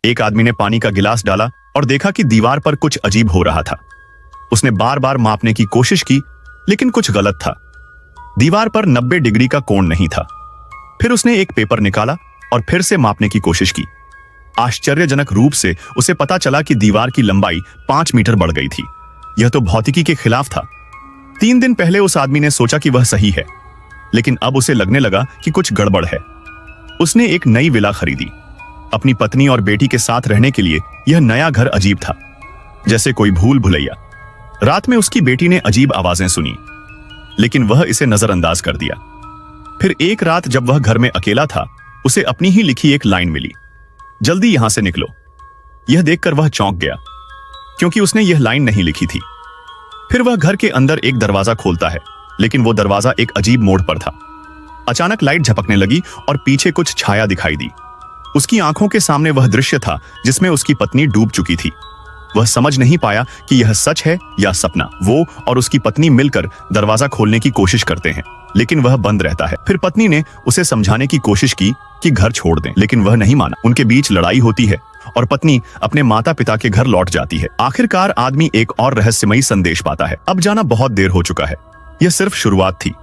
एक आदमी ने पानी का गिलास डाला और देखा कि दीवार पर कुछ अजीब हो रहा था। उसने बार बार मापने की कोशिश की, लेकिन कुछ गलत था। दीवार पर 90 डिग्री का कोण नहीं था। फिर उसने एक पेपर निकाला और फिर से मापने की कोशिश की। आश्चर्यजनक रूप से उसे पता चला कि दीवार की लंबाई 5 मीटर बढ़ गई थी। यह तो भौतिकी के खिलाफ था। 3 दिन पहले उस आदमी ने सोचा कि वह सही है, लेकिन अब उसे लगने लगा कि कुछ गड़बड़ है। उसने एक नई विला खरीदी। अपनी पत्नी और बेटी के साथ रहने के लिए यह नया घर अजीब था, जैसे कोई भूल भुलैया। रात में उसकी बेटी ने अजीब आवाजें सुनी, लेकिन वह इसे नजरअंदाज कर दिया। फिर एक रात जब वह घर में अकेला था, उसे अपनी ही लिखी एक लाइन मिली, जल्दी यहां से निकलो। यह देखकर वह चौंक गया, क्योंकि उसने यह लाइन नहीं लिखी थी। फिर वह घर के अंदर एक दरवाजा खोलता है, लेकिन वो दरवाजा एक अजीब मोड़ पर था। अचानक लाइट झपकने लगी और पीछे कुछ छाया दिखाई दी। उसकी आंखों के सामने वह दृश्य था जिसमें उसकी पत्नी डूब चुकी थी। वह समझ नहीं पाया कि यह सच है या सपना। वो और उसकी पत्नी मिलकर दरवाजा खोलने की कोशिश करते हैं, लेकिन वह बंद रहता है। फिर पत्नी ने उसे समझाने की कोशिश की कि घर छोड़ दें, लेकिन वह नहीं माना। उनके बीच लड़ाई होती है और पत्नी अपने माता पिता के घर लौट जाती है। आखिरकार आदमी एक और रहस्यमयी संदेश पाता है, अब जाना बहुत देर हो चुका है। यह सिर्फ शुरुआत थी।